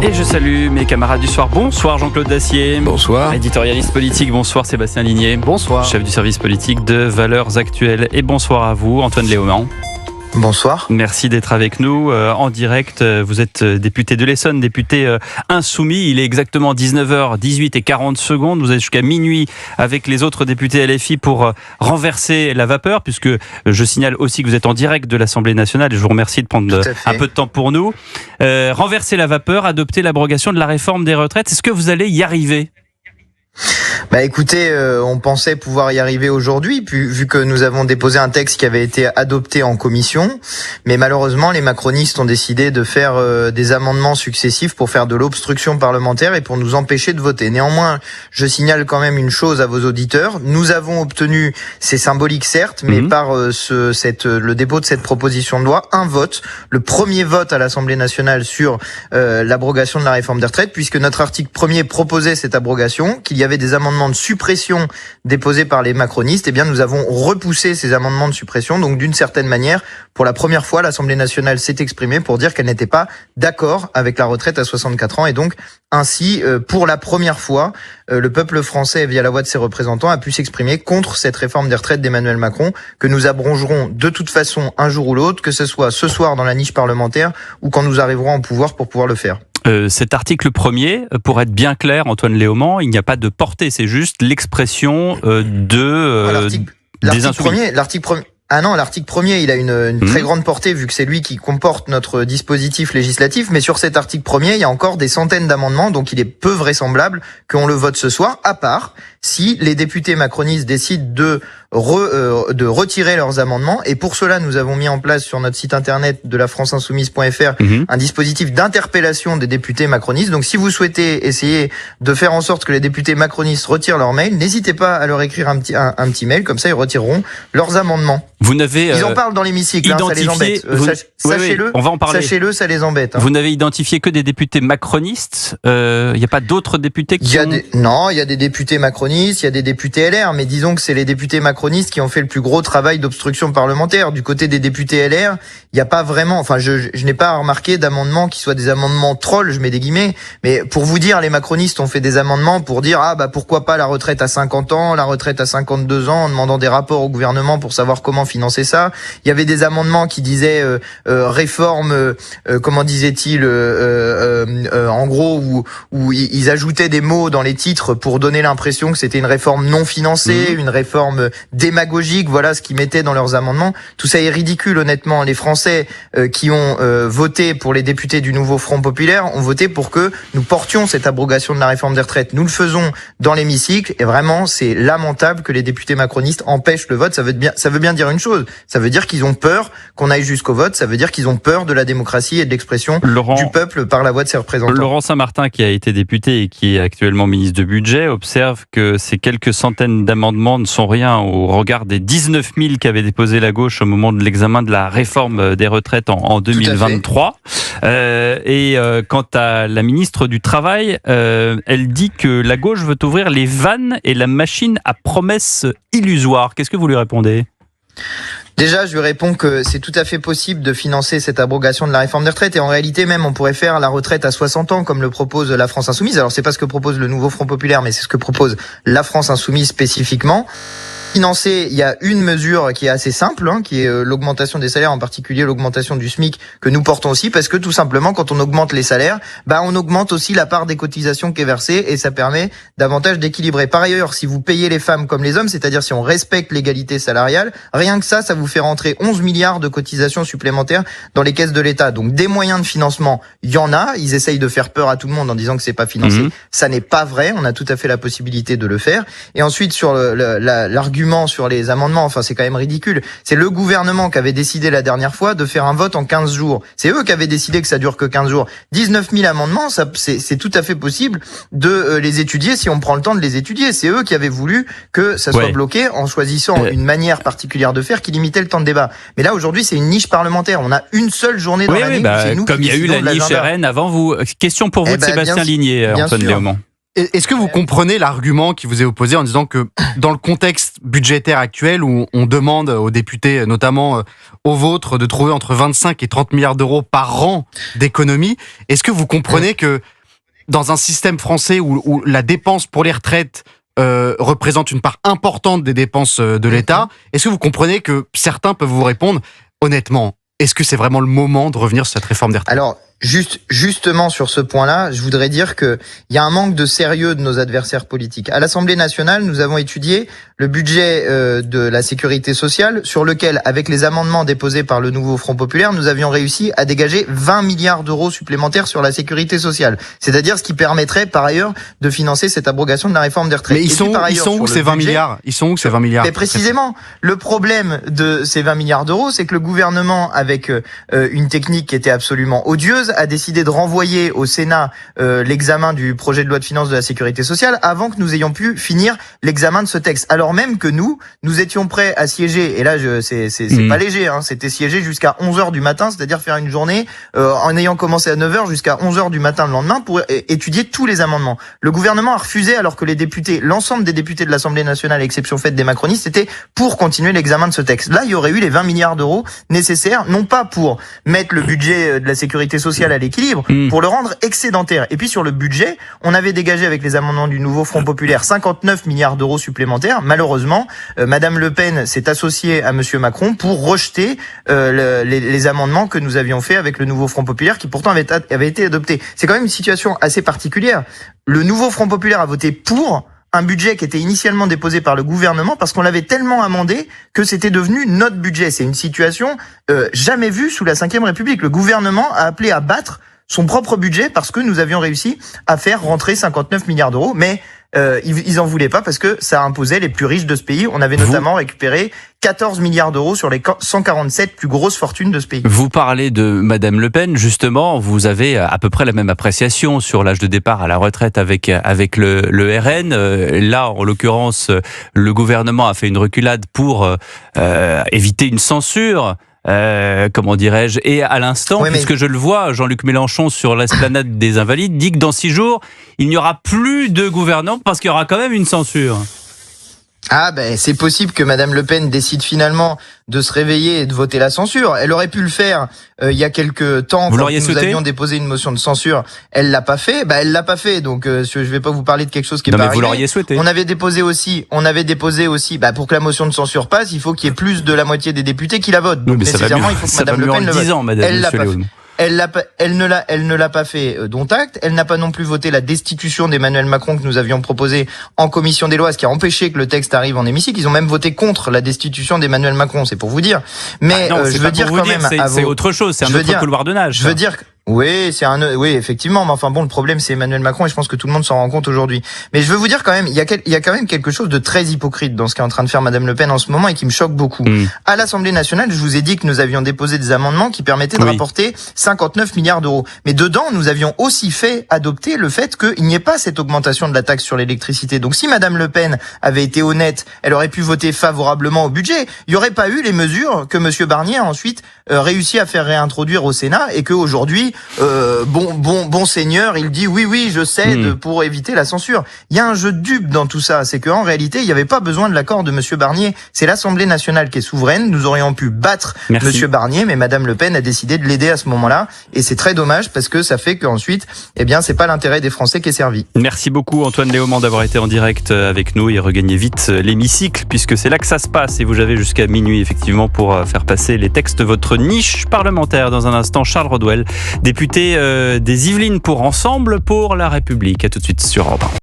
Et je salue mes camarades du soir. Bonsoir Jean-Claude Dacier. Bonsoir. Éditorialiste politique. Bonsoir Sébastien Ligné. Bonsoir. Chef du service politique de Valeurs Actuelles. Et bonsoir à vous Antoine Léaumont. Bonsoir. Merci d'être avec nous en direct. Vous êtes député de l'Essonne, député insoumis. Il est exactement 19h18 et 40 secondes. Vous êtes jusqu'à minuit avec les autres députés LFI pour renverser la vapeur, puisque je signale aussi que vous êtes en direct de l'Assemblée nationale. Et je vous remercie de prendre un peu de temps pour nous. Renverser la vapeur, adopter l'abrogation de la réforme des retraites. Est-ce que vous allez y arriver ? Écoutez, on pensait pouvoir y arriver aujourd'hui, vu que nous avons déposé un texte qui avait été adopté en commission, mais malheureusement les macronistes ont décidé de faire des amendements successifs pour faire de l'obstruction parlementaire et pour nous empêcher de voter. Néanmoins, je signale quand même une chose à vos auditeurs, nous avons obtenu, c'est symbolique certes, mais par le dépôt de cette proposition de loi, un vote, le premier vote à l'Assemblée nationale sur l'abrogation de la réforme des retraites, puisque notre article 1er proposait cette abrogation, qu'il y avait des amendements de suppression déposés par les macronistes, eh bien nous avons repoussé ces amendements de suppression. Donc d'une certaine manière, pour la première fois, l'Assemblée nationale s'est exprimée pour dire qu'elle n'était pas d'accord avec la retraite à 64 ans. Et donc ainsi, pour la première fois, le peuple français, via la voix de ses représentants, a pu s'exprimer contre cette réforme des retraites d'Emmanuel Macron, que nous abrogerons de toute façon un jour ou l'autre, que ce soit ce soir dans la niche parlementaire ou quand nous arriverons au pouvoir pour pouvoir le faire. Cet article premier, pour être bien clair, Antoine Léaumont, il n'y a pas de portée, c'est juste l'expression des insoumis. L'article premier. Ah non, l'article 1er, il a une très grande portée vu que c'est lui qui comporte notre dispositif législatif. Mais sur cet article 1er, il y a encore des centaines d'amendements, donc il est peu vraisemblable qu'on le vote ce soir, à part si les députés macronistes décident de retirer leurs amendements. Et pour cela, nous avons mis en place sur notre site internet de la franceinsoumise.fr un dispositif d'interpellation des députés macronistes. Donc si vous souhaitez essayer de faire en sorte que les députés macronistes retirent leur mail, n'hésitez pas à leur écrire un petit mail, comme ça ils retireront leurs amendements. Ils en parlent dans l'hémicycle, ça les embête. Sachez-le, on va en parler. Sachez-le, ça les embête. Vous n'avez identifié que des députés macronistes. Il n'y a pas d'autres députés Non, il y a des députés macronistes, il y a des députés LR, mais disons que c'est les députés macronistes qui ont fait le plus gros travail d'obstruction parlementaire. Du côté des députés LR, il n'y a pas vraiment, je n'ai pas remarqué d'amendements qui soient des amendements trolls, je mets des guillemets, mais pour vous dire, les macronistes ont fait des amendements pour dire, pourquoi pas la retraite à 50 ans, la retraite à 52 ans, en demandant des rapports au gouvernement pour savoir comment financer ça. Il y avait des amendements qui disaient réforme, comment disait-il, en gros, où ils ajoutaient des mots dans les titres pour donner l'impression que c'était une réforme non financée, une réforme démagogique, voilà ce qu'ils mettaient dans leurs amendements. Tout ça est ridicule, honnêtement. Les Français qui ont voté pour les députés du nouveau Front Populaire ont voté pour que nous portions cette abrogation de la réforme des retraites. Nous le faisons dans l'hémicycle et vraiment, c'est lamentable que les députés macronistes empêchent le vote. Ça veut bien dire une chose. Ça veut dire qu'ils ont peur qu'on aille jusqu'au vote. Ça veut dire qu'ils ont peur de la démocratie et de l'expression du peuple par la voix de ses représentants. Laurent Saint-Martin, qui a été député et qui est actuellement ministre de Budget, observe que ces quelques centaines d'amendements ne sont rien au regard des 19 000 qu'avait déposé la gauche au moment de l'examen de la réforme des retraites en 2023. Quant à la ministre du Travail, elle dit que la gauche veut ouvrir les vannes et la machine à promesses illusoires. Qu'est-ce que vous lui répondez ? Déjà, je lui réponds que c'est tout à fait possible de financer cette abrogation de la réforme des retraites et en réalité même on pourrait faire la retraite à 60 ans comme le propose la France Insoumise. Alors c'est pas ce que propose le nouveau Front Populaire mais c'est ce que propose la France Insoumise spécifiquement. Financer, il y a une mesure qui est assez simple, qui est l'augmentation des salaires, en particulier l'augmentation du SMIC que nous portons aussi, parce que tout simplement, quand on augmente les salaires, on augmente aussi la part des cotisations qui est versée et ça permet davantage d'équilibrer. Par ailleurs, si vous payez les femmes comme les hommes, c'est-à-dire si on respecte l'égalité salariale, rien que ça vous fait rentrer 11 milliards de cotisations supplémentaires dans les caisses de l'État. Donc des moyens de financement, il y en a. Ils essayent de faire peur à tout le monde en disant que c'est pas financé. Ça n'est pas vrai. On a tout à fait la possibilité de le faire. Et ensuite sur l'argument sur les amendements, c'est quand même ridicule. C'est le gouvernement qui avait décidé la dernière fois de faire un vote en 15 jours. C'est eux qui avaient décidé que ça dure que 15 jours. 19 000 amendements, c'est tout à fait possible de les étudier si on prend le temps de les étudier. C'est eux qui avaient voulu que ça soit bloqué en choisissant une manière particulière de faire qui limitait le temps de débat. Mais là, aujourd'hui, c'est une niche parlementaire. On a une seule journée dans l'année. C'est nous comme il y a eu la niche RN avant vous. Question pour vous de Sébastien Ligné, Antoine Léaumont. Est-ce que vous comprenez l'argument qui vous est opposé en disant que dans le contexte budgétaire actuel où on demande aux députés, notamment aux vôtres, de trouver entre 25 et 30 milliards d'euros par an d'économies, est-ce que vous comprenez que dans un système français où la dépense pour les retraites représente une part importante des dépenses de l'État, est-ce que vous comprenez que certains peuvent vous répondre, honnêtement, est-ce que c'est vraiment le moment de revenir sur cette réforme des retraites ? Alors, justement sur ce point-là, je voudrais dire que il y a un manque de sérieux de nos adversaires politiques. À l'Assemblée nationale, nous avons étudié le budget de la sécurité sociale, sur lequel, avec les amendements déposés par le nouveau Front populaire, nous avions réussi à dégager 20 milliards d'euros supplémentaires sur la sécurité sociale. C'est-à-dire ce qui permettrait, par ailleurs, de financer cette abrogation de la réforme des retraites. Mais ils sont où ces 20 milliards ? Ils sont où ces 20 milliards ? Mais précisément, le problème de ces 20 milliards d'euros, c'est que le gouvernement, avec une technique qui était absolument odieuse, a décidé de renvoyer au Sénat l'examen du projet de loi de finances de la sécurité sociale avant que nous ayons pu finir l'examen de ce texte. Alors même que nous étions prêts à siéger, et là c'est pas léger, hein, c'était siéger jusqu'à 11h du matin, c'est-à-dire faire une journée en ayant commencé à 9h jusqu'à 11h du matin le lendemain pour étudier tous les amendements. Le gouvernement a refusé alors que les députés, l'ensemble des députés de l'Assemblée nationale, à exception faite des macronistes, étaient pour continuer l'examen de ce texte. Là, il y aurait eu les 20 milliards d'euros nécessaires, non pas pour mettre le budget de la sécurité sociale à l'équilibre, pour le rendre excédentaire. Et puis sur le budget, on avait dégagé avec les amendements du nouveau Front populaire 59 milliards d'euros supplémentaires. Malheureusement, Madame Le Pen s'est associée à Monsieur Macron pour rejeter les amendements que nous avions faits avec le nouveau Front populaire, qui pourtant avait été adopté. C'est quand même une situation assez particulière. Le nouveau Front populaire a voté pour un budget qui était initialement déposé par le gouvernement parce qu'on l'avait tellement amendé que c'était devenu notre budget. C'est une situation jamais vue sous la Ve République. Le gouvernement a appelé à battre son propre budget parce que nous avions réussi à faire rentrer 59 milliards d'euros, mais ils en voulaient pas parce que ça imposait les plus riches de ce pays. On avait notamment récupéré 14 milliards d'euros sur les 147 plus grosses fortunes de ce pays. Vous parlez de Madame Le Pen, justement, vous avez à peu près la même appréciation sur l'âge de départ à la retraite avec le RN. Là, en l'occurrence, le gouvernement a fait une reculade pour éviter une censure. Comment dirais-je, et à l'instant, puisque je le vois, Jean-Luc Mélenchon sur l'esplanade des Invalides dit que dans 6 jours, il n'y aura plus de gouvernement parce qu'il y aura quand même une censure. Ah ben c'est possible que Madame Le Pen décide finalement de se réveiller et de voter la censure. Elle aurait pu le faire il y a quelques temps quand nous avions déposé une motion de censure. Elle l'a pas fait. Elle l'a pas fait. Donc je vais pas vous parler de quelque chose qui est pas arrivé. Vous l'auriez souhaité. On avait déposé aussi pour que la motion de censure passe, il faut qu'il y ait plus de la moitié des députés qui la votent. Donc nécessairement, il faut que Madame Le Pen le vote. Elle l'a pas fait. Elle ne l'a pas fait, dont acte. Elle n'a pas non plus voté la destitution d'Emmanuel Macron que nous avions proposé en commission des lois, ce qui a empêché que le texte arrive en hémicycle. Ils ont même voté contre la destitution d'Emmanuel Macron, c'est pour vous dire. Mais je veux dire quand même, c'est autre chose, c'est un autre couloir de nage. Je veux dire. Oui, effectivement, mais enfin bon, le problème c'est Emmanuel Macron et je pense que tout le monde s'en rend compte aujourd'hui. Mais je veux vous dire quand même, il y a quand même quelque chose de très hypocrite dans ce qu'est en train de faire Madame Le Pen en ce moment et qui me choque beaucoup. À l'Assemblée nationale, je vous ai dit que nous avions déposé des amendements qui permettaient de rapporter 59 milliards d'euros. Mais dedans, nous avions aussi fait adopter le fait qu'il n'y ait pas cette augmentation de la taxe sur l'électricité. Donc si Madame Le Pen avait été honnête, elle aurait pu voter favorablement au budget. Il n'y aurait pas eu les mesures que Monsieur Barnier a ensuite réussi à faire réintroduire au Sénat et que aujourd'hui bon seigneur, il dit oui, je cède pour éviter la censure. Il y a un jeu de dupes dans tout ça, c'est qu'en réalité, il n'y avait pas besoin de l'accord de Monsieur Barnier. C'est l'Assemblée nationale qui est souveraine. Nous aurions pu battre Monsieur Barnier, mais Madame Le Pen a décidé de l'aider à ce moment-là, et c'est très dommage parce que ça fait qu'ensuite, c'est pas l'intérêt des Français qui est servi. Merci beaucoup Antoine Léaumont d'avoir été en direct avec nous et regagner vite l'hémicycle puisque c'est là que ça se passe et vous avez jusqu'à minuit effectivement pour faire passer les textes de votre niche parlementaire. Dans un instant, Charles Rodwell, député des Yvelines pour Ensemble pour la République. À tout de suite sur Europe 1.